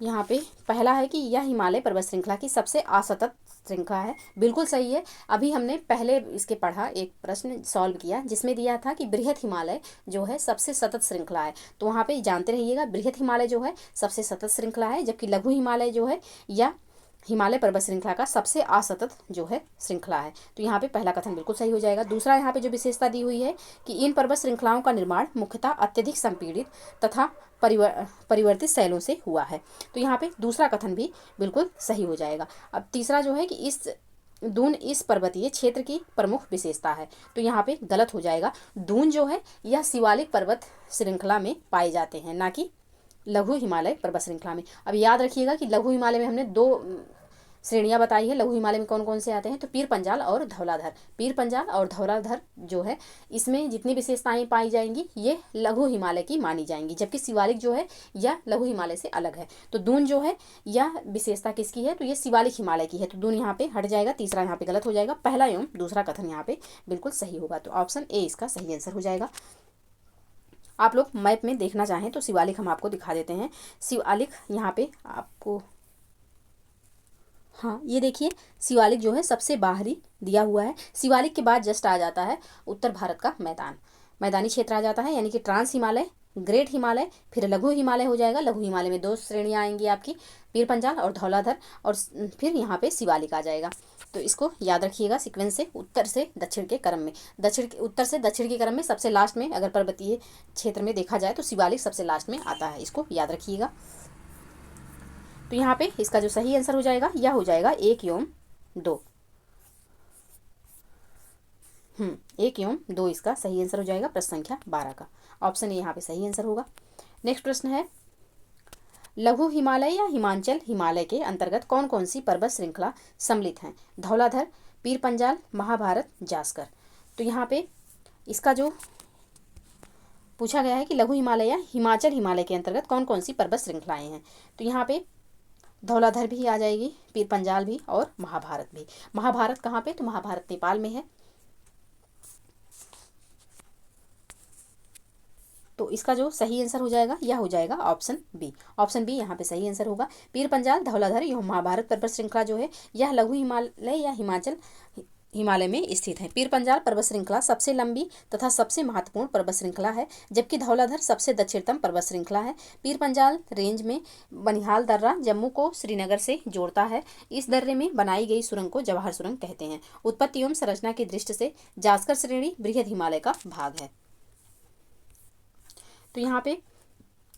S1: यहाँ पे पहला है कि यह हिमालय पर्वत श्रृंखला की सबसे असतत श्रृंखला है, बिल्कुल सही है। अभी हमने पहले इसके पढ़ा, एक प्रश्न सॉल्व किया जिसमें दिया था कि बृहत हिमालय जो है सबसे सतत श्रृंखला है। तो वहाँ पे जानते रहिएगा, बृहत हिमालय जो है सबसे सतत श्रृंखला है, जबकि लघु हिमालय जो है या हिमालय पर्वत श्रृंखला का सबसे असतत जो है श्रृंखला है। तो यहाँ पे पहला कथन बिल्कुल सही हो जाएगा। दूसरा, यहाँ पे जो विशेषता दी हुई है कि इन पर्वत श्रृंखलाओं का निर्माण मुख्यतः अत्यधिक संपीड़ित तथा परिवर्तित शैलों से हुआ है। तो यहाँ पे दूसरा कथन भी बिल्कुल सही हो जाएगा। अब तीसरा जो है कि दून इस पर्वतीय क्षेत्र की प्रमुख विशेषता है, तो यहाँ पे गलत हो जाएगा। दून जो है यह शिवालिक पर्वत श्रृंखला में पाए जाते हैं, ना कि लघु हिमालय पर्वत श्रृंखला में। अब याद रखिएगा कि लघु हिमालय में हमने 2 श्रेणियां बताई है। लघु हिमालय में कौन कौन से आते हैं, तो पीर पंजाल और धौलाधर। पीर पंजाल और धौलाधर जो है इसमें जितनी विशेषताएं पाई जाएंगी ये लघु हिमालय की मानी जाएंगी, जबकि शिवालिक जो है यह लघु हिमालय से अलग है। तो दून जो है यह विशेषता किसकी है, तो ये शिवालिक हिमालय की है। तो दून यहाँ पे हट जाएगा, तीसरा यहाँ पे गलत हो जाएगा। पहला एवं दूसरा कथन यहाँ पे बिल्कुल सही होगा। तो ऑप्शन ए इसका सही आंसर हो जाएगा। आप लोग मैप में देखना चाहें तो शिवालिक हम आपको दिखा देते हैं। शिवालिक यहाँ पे आपको, हाँ ये देखिए, शिवालिक जो है सबसे बाहरी दिया हुआ है। शिवालिक के बाद जस्ट आ जाता है उत्तर भारत का मैदानी क्षेत्र आ जाता है, यानी कि ट्रांस हिमालय, ग्रेट हिमालय, फिर लघु हिमालय हो जाएगा। लघु हिमालय में 2 श्रेणियाँ आएंगी आपकी, पीर पंजाल और धौलाधर, और फिर यहाँ पे शिवालिक आ जाएगा। तो इसको याद रखिएगा सीक्वेंस से, उत्तर से दक्षिण के क्रम में। उत्तर से दक्षिण के क्रम में सबसे लास्ट में अगर पर्वतीय क्षेत्र में देखा जाए तो शिवालिक सबसे लास्ट में आता है, इसको याद रखिएगा। तो यहाँ पे इसका जो सही आंसर हो जाएगा यह हो जाएगा 1 एवं 2। 1 एवं 2 इसका सही आंसर हो जाएगा, प्रश्न संख्या 12 का। ऑप्शन ए यहाँ पे सही आंसर होगा। नेक्स्ट प्रश्न है, लघु हिमालय या हिमाचल हिमालय के अंतर्गत कौन कौन सी पर्वत श्रृंखला सम्मिलित हैं? धौलाधर, पीर पंजाल, महाभारत, जास्कर। तो यहाँ पे इसका जो पूछा गया है कि लघु हिमालय या हिमाचल हिमालय के अंतर्गत कौन कौन सी पर्वत श्रृंखलाएं हैं, तो यहाँ पे धौलाधर भी आ जाएगी, पीर पंजाल भी और महाभारत भी। महाभारत कहाँ पे, तो महाभारत नेपाल में है। तो इसका जो सही आंसर हो जाएगा यह हो जाएगा ऑप्शन बी। ऑप्शन बी यहाँ पे सही आंसर होगा। पीर पंजाल, धौलाधर एवं महाभारत पर्वत श्रृंखला जो है यह लघु हिमालय या हिमाचल हिमालय में स्थित है। पीर पंजाल पर्वत श्रृंखला सबसे लंबी तथा सबसे महत्वपूर्ण पर्वत श्रृंखला है, जबकि धौलाधर सबसे दक्षिणतम पर्वत श्रृंखला है। पीर पंजाल रेंज में बनिहाल दर्रा जम्मू को श्रीनगर से जोड़ता है। इस दर्रे में बनाई गई सुरंग को जवाहर सुरंग कहते हैं। उत्पत्ति एवं संरचना की दृष्टि से जास्कर श्रेणी बृहद हिमालय का भाग है। तो यहाँ पे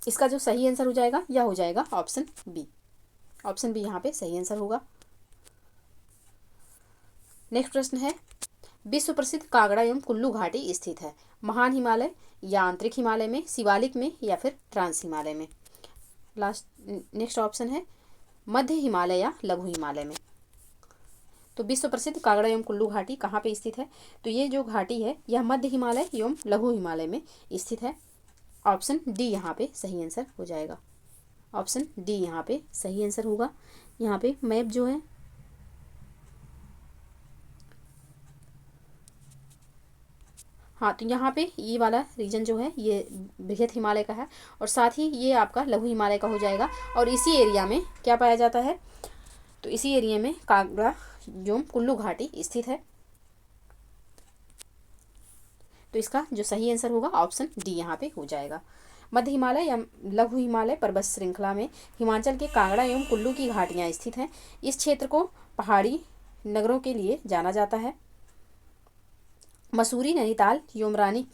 S1: इसका जो सही आंसर हो जाएगा यह हो जाएगा ऑप्शन बी। ऑप्शन बी यहाँ पे सही आंसर होगा। नेक्स्ट प्रश्न है, विश्व प्रसिद्ध कांगड़ा एवं कुल्लू घाटी स्थित है? महान हिमालय या आंतरिक हिमालय में, शिवालिक में या फिर ट्रांस हिमालय में? लास्ट नेक्स्ट ऑप्शन है मध्य हिमालय या लघु हिमालय में। तो विश्व प्रसिद्ध कांगड़ा एवं कुल्लू घाटी कहाँ पे स्थित है? तो ये जो घाटी है यह मध्य हिमालय एवं लघु हिमालय में स्थित है। ऑप्शन डी यहाँ पे सही आंसर हो जाएगा। ऑप्शन डी यहाँ पे सही आंसर होगा। यहाँ पे मैप जो है हाँ, तो यहाँ पे ये वाला रीजन जो है ये बृहद हिमालय का है और साथ ही ये आपका लघु हिमालय का हो जाएगा। और इसी एरिया में क्या पाया जाता है? तो इसी एरिया में कांगड़ा एवं कुल्लू घाटी स्थित है। तो इसका जो सही आंसर होगा ऑप्शन डी यहाँ पे हो जाएगा। मध्य हिमालय या लघु हिमालय पर्वत श्रृंखला में हिमाचल के कांगड़ा एवं कुल्लू की घाटियाँ स्थित हैं। इस क्षेत्र को पहाड़ी नगरों के लिए जाना जाता है। मसूरी, नैनीताल एवं रानी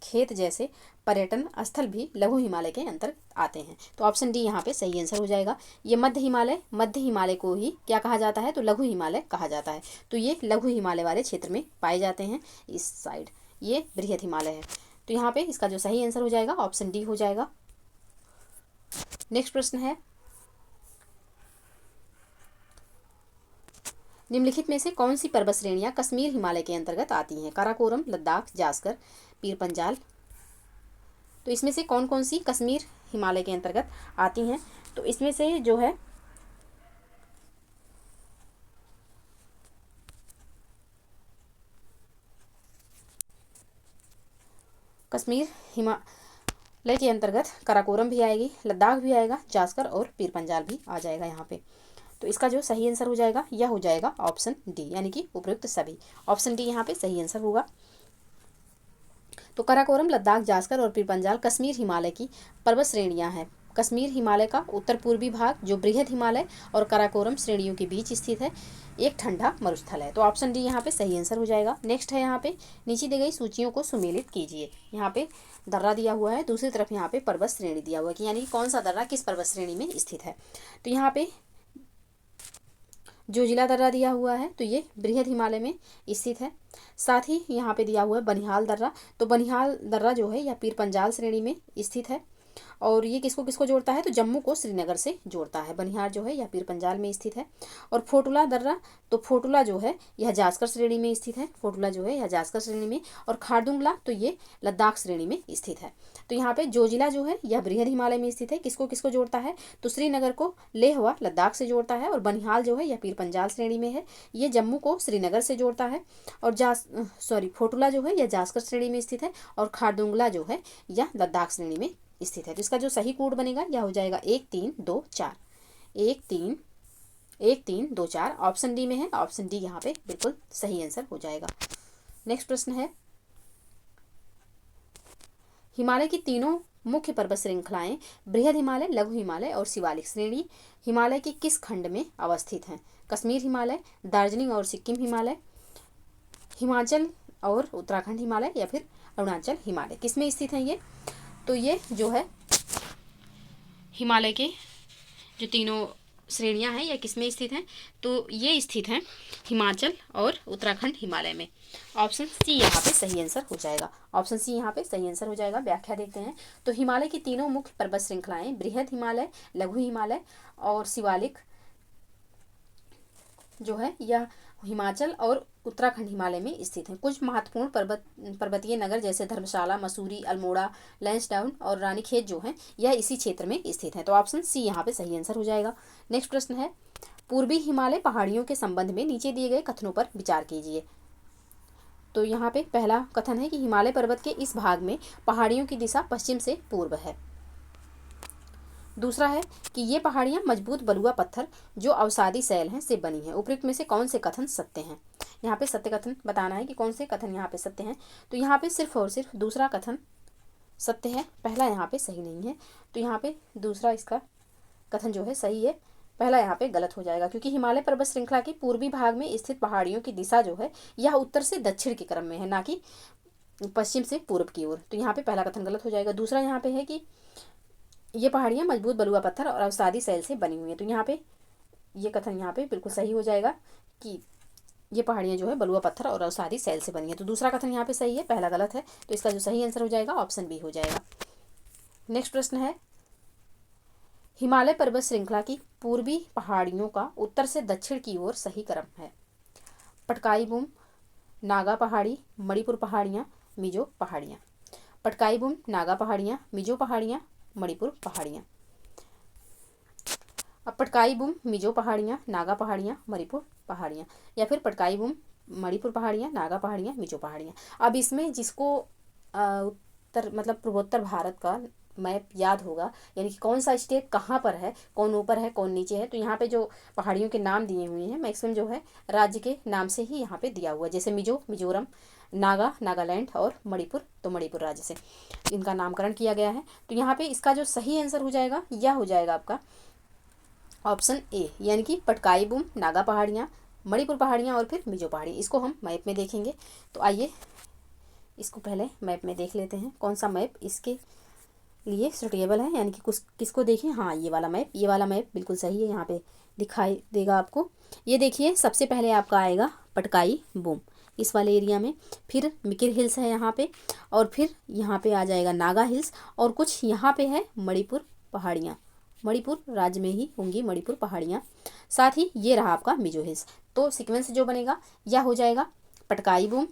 S1: खेत जैसे पर्यटन स्थल भी लघु हिमालय के अंतर्गत आते हैं। तो ऑप्शन डी यहाँ पे सही आंसर हो जाएगा। ये मध्य हिमालय को ही क्या कहा जाता है? तो लघु हिमालय कहा जाता है। तो ये लघु हिमालय वाले क्षेत्र में पाए जाते हैं इस साइड, ये बृहद हिमालय है। तो यहाँ पे इसका जो सही आंसर हो जाएगा ऑप्शन डी हो जाएगा। नेक्स्ट प्रश्न है, निम्नलिखित में से कौन सी पर्वत श्रेणियां कश्मीर हिमालय के अंतर्गत आती हैं? काराकोरम, लद्दाख, जास्कर, पीर पंजाल। तो इसमें से कौन कौन सी कश्मीर हिमालय के अंतर्गत आती हैं? तो इसमें से जो है कश्मीर हिमालय के अंतर्गत काराकोरम भी आएगी, लद्दाख भी आएगा, जास्कर और पीर पंजाल भी आ जाएगा यहाँ पे। तो इसका जो सही आंसर हो जाएगा यह हो जाएगा ऑप्शन डी, यानी कि उपयुक्त सभी। ऑप्शन डी यहाँ पे सही आंसर होगा। तो काराकोरम, लद्दाख, जास्कर और पीर पंजाल कश्मीर हिमालय की पर्वत श्रेणियां हैं। कश्मीर हिमालय का उत्तर पूर्वी भाग जो बृहद हिमालय और काराकोरम श्रेणियों के बीच स्थित है, एक ठंडा मरुस्थल है। तो ऑप्शन डी यहाँ पे सही आंसर हो जाएगा। नेक्स्ट है यहाँ पे, नीचे दी गई सूचियों को सुमेलित कीजिए। यहाँ पे दर्रा दिया हुआ है, दूसरी तरफ यहाँ पे पर्वत श्रेणी दिया हुआ है कि यानी कौन सा दर्रा किस पर्वत श्रेणी में स्थित है। तो यहाँ पे जो जिला दर्रा दिया हुआ है तो ये बृहद हिमालय में स्थित है। साथ ही यहाँ पे दिया हुआ है बनिहाल दर्रा, तो बनिहाल दर्रा जो है यह पीर पंजाल श्रेणी में स्थित है। और ये किसको किसको जोड़ता है? तो जम्मू को श्रीनगर से जोड़ता है। बनिहाल जो है यह पीर पंजाल में स्थित है। और फोटुला दर्रा, तो फोटुला जो है यह जास्कर श्रेणी में स्थित है। फोटुला जो है यह जास्कर श्रेणी में। और खारदुंगला तो ये लद्दाख श्रेणी में स्थित है। तो यहाँ पे जोजिला जो है यह बृहद हिमालय में स्थित है। किसको किसको जोड़ता है? तो श्रीनगर को लेह व लद्दाख से जोड़ता है। और बनिहाल जो है यह पीर पंजाल श्रेणी में है, ये जम्मू को श्रीनगर से जोड़ता है। और फोटुला जो है यह जास्कर श्रेणी में स्थित है। और खारदुंगला जो है यह लद्दाख श्रेणी में स्थित है। तो इसका जो सही कोड बनेगा यह हो जाएगा 1 3 2 4। 1 3 2 4 ऑप्शन डी में है। ऑप्शन डी यहाँ पे बिल्कुल सही आंसर हो जाएगा। नेक्स्ट प्रश्न है, हिमालय की तीनों मुख्य पर्वत श्रृंखलाएं बृहद हिमालय, लघु हिमालय और शिवालिक श्रेणी हिमालय के किस खंड में अवस्थित हैं? कश्मीर हिमालय, दार्जिलिंग और सिक्किम हिमालय, हिमाचल और उत्तराखंड हिमालय या फिर अरुणाचल हिमालय, किस में स्थित हैं ये? तो ये जो है हिमालय के जो तीनों श्रेणियां हैं यह किस में स्थित हैं? तो ये स्थित हैं हिमाचल और उत्तराखंड हिमालय में। ऑप्शन सी यहाँ पे सही आंसर हो जाएगा। ऑप्शन सी यहाँ पे सही आंसर हो जाएगा। व्याख्या देखते हैं। तो हिमालय की तीनों मुख्य पर्वत श्रृंखलाएं बृहद हिमालय, लघु हिमालय और शिवालिक जो है यह हिमाचल और उत्तराखंड हिमालय में स्थित हैं। कुछ महत्वपूर्ण पर्वतीय नगर जैसे धर्मशाला, मसूरी, अल्मोड़ा, लैंसडाउन और रानीखेत जो हैं यह इसी क्षेत्र में स्थित हैं। तो ऑप्शन सी यहाँ पे सही आंसर हो जाएगा। नेक्स्ट प्रश्न है, पूर्वी हिमालय पहाड़ियों के संबंध में नीचे दिए गए कथनों पर विचार कीजिए। तो यहाँ पे पहला कथन है कि हिमालय पर्वत के इस भाग में पहाड़ियों की दिशा पश्चिम से पूर्व है। दूसरा है कि ये पहाड़ियाँ मजबूत बलुआ पत्थर जो अवसादी शैल हैं से बनी हैं। उपयुक्त में से कौन से कथन सत्य हैं? यहाँ पे सत्य कथन बताना है कि कौन से कथन यहाँ पे सत्य हैं। तो यहाँ पे सिर्फ और सिर्फ दूसरा कथन सत्य है, पहला यहाँ पे सही नहीं है। तो यहाँ पे दूसरा इसका कथन जो है सही है, पहला यहाँ पे गलत हो जाएगा। क्योंकि हिमालय पर्वत श्रृंखला के पूर्वी भाग में स्थित पहाड़ियों की दिशा जो है यह उत्तर से दक्षिण के क्रम में है, ना कि पश्चिम से पूर्व की ओर। तो यहाँ पे पहला कथन गलत हो जाएगा। दूसरा यहाँ पे है कि ये पहाड़ियाँ मजबूत बलुआ पत्थर और अवसादी शैल से बनी हुई हैं। तो यहाँ पे ये कथन यहाँ पे बिल्कुल सही हो जाएगा कि ये पहाड़ियाँ जो है बलुआ पत्थर और अवसादी शैल से बनी है। तो दूसरा कथन यहाँ पे सही है, पहला गलत है। तो इसका जो सही आंसर हो जाएगा ऑप्शन बी हो जाएगा। नेक्स्ट प्रश्न है, हिमालय पर्वत श्रृंखला की पूर्वी पहाड़ियों का उत्तर से दक्षिण की ओर सही क्रम है। पटकाई बूम, नागा पहाड़ी, मणिपुर पहाड़ियाँ, मिजो पहाड़ियाँ। पटकाई बूम, नागा पहाड़ियाँ, मिजो पहाड़ियाँ, मणिपुर पहाड़ियाँ। अब पटकाई बूम, मिजो पहाड़ियाँ, नागा पहाड़ियाँ, मणिपुर पहाड़ियाँ, या फिर पटकाई बूम, मणिपुर पहाड़ियाँ, नागा पहाड़ियाँ, मिजो पहाड़ियाँ। अब इसमें जिसको उत्तर मतलब पूर्वोत्तर भारत का मैप याद होगा, यानी कि कौन सा स्टेट कहाँ पर है, कौन ऊपर है कौन नीचे है, तो यहाँ पे जो पहाड़ियों के नाम दिए हुए हैं मैक्सिमम जो है राज्य के नाम से ही यहाँ पे दिया हुआ है। जैसे मिजोरम, नागा नागालैंड और मणिपुर तो मणिपुर राज्य से इनका नामकरण किया गया है। तो यहाँ पे इसका जो सही आंसर हो जाएगा यह हो जाएगा आपका ऑप्शन ए, यानी कि पटकाई बूम, नागा पहाड़ियाँ, मणिपुर पहाड़ियाँ और फिर मिजो पहाड़ी। इसको हम मैप में देखेंगे। तो आइए इसको पहले मैप में देख लेते हैं कौन सा मैप इसके लिए सुटेबल है, यानी कि किसको देखें। हाँ, ये वाला मैप बिल्कुल सही है, यहाँ पे दिखाई देगा आपको। ये देखिए, सबसे पहले आपका आएगा पटकाई बूम इस वाले एरिया में, फिर मिकिर हिल्स है यहाँ पे, और फिर यहाँ पे आ जाएगा नागा हिल्स, और कुछ यहाँ पे है मणिपुर पहाड़ियाँ। मणिपुर राज्य में ही होंगी मणिपुर पहाड़ियाँ। साथ ही ये रहा आपका मिजो हिल्स। तो सीक्वेंस जो बनेगा यह हो जाएगा पटकाई बूम,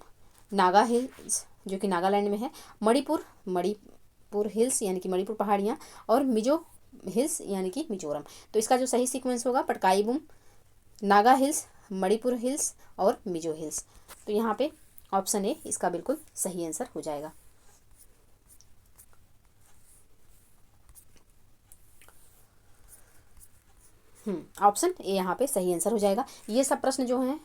S1: नागा हिल्स जो कि नागालैंड में है, मणिपुर हिल्स यानी कि मणिपुर पहाड़ियाँ, और मिजो हिल्स यानी कि मिजोरम। तो इसका जो सही सीक्वेंस होगा Patkai boom, Naga hills, Manipur hills और मिजो हिल्स। तो यहाँ पे ऑप्शन ए इसका बिल्कुल सही आंसर हो जाएगा। ऑप्शन ए यहाँ पे सही आंसर हो जाएगा। ये सब प्रश्न जो हैं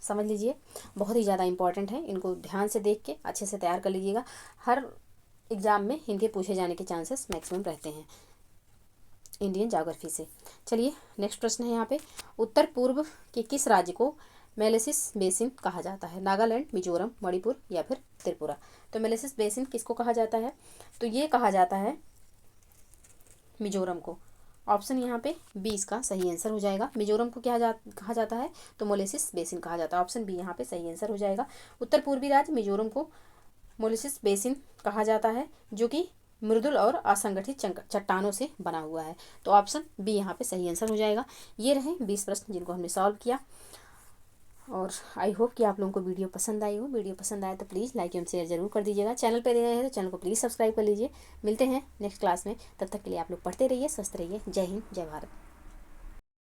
S1: समझ लीजिए बहुत ही ज़्यादा इंपॉर्टेंट है, इनको ध्यान से देख के अच्छे से तैयार कर लीजिएगा। हर एग्ज़ाम में इनके पूछे जाने के चांसेस मैक्सिमम रहते हैं इंडियन ज्योग्राफी से। चलिए नेक्स्ट प्रश्न है यहाँ पे, उत्तर पूर्व के किस राज्य को मेलेसिस बेसिन कहा जाता है? नागालैंड, मिजोरम, मणिपुर या फिर त्रिपुरा। तो मेलेसिस बेसिन किसको कहा जाता है? तो ये कहा जाता है मिजोरम को। ऑप्शन यहाँ पे बी इसका सही आंसर हो जाएगा। मिजोरम को कहा जाता है तो मोलेसिस बेसिन कहा जाता है। ऑप्शन बी यहाँ पे सही आंसर हो जाएगा। उत्तर पूर्वी राज्य मिजोरम को मोलेसिस बेसिन कहा जाता है, जो कि मृदुल और असंगठित चट्टानों से बना हुआ है। तो ऑप्शन बी यहाँ पे सही आंसर हो जाएगा। ये रहे 20 प्रश्न जिनको हमने सॉल्व किया, और आई होप कि आप लोगों को वीडियो पसंद आई हो। वीडियो पसंद आए तो प्लीज़ लाइक एंड शेयर जरूर कर दीजिएगा। चैनल पर रहे हैं तो चैनल को प्लीज़ सब्सक्राइब कर लीजिए। मिलते हैं नेक्स्ट क्लास में, तब तक के लिए आप लोग पढ़ते रहिए, स्वस्थ रहिए। जय हिंद, जय भारत।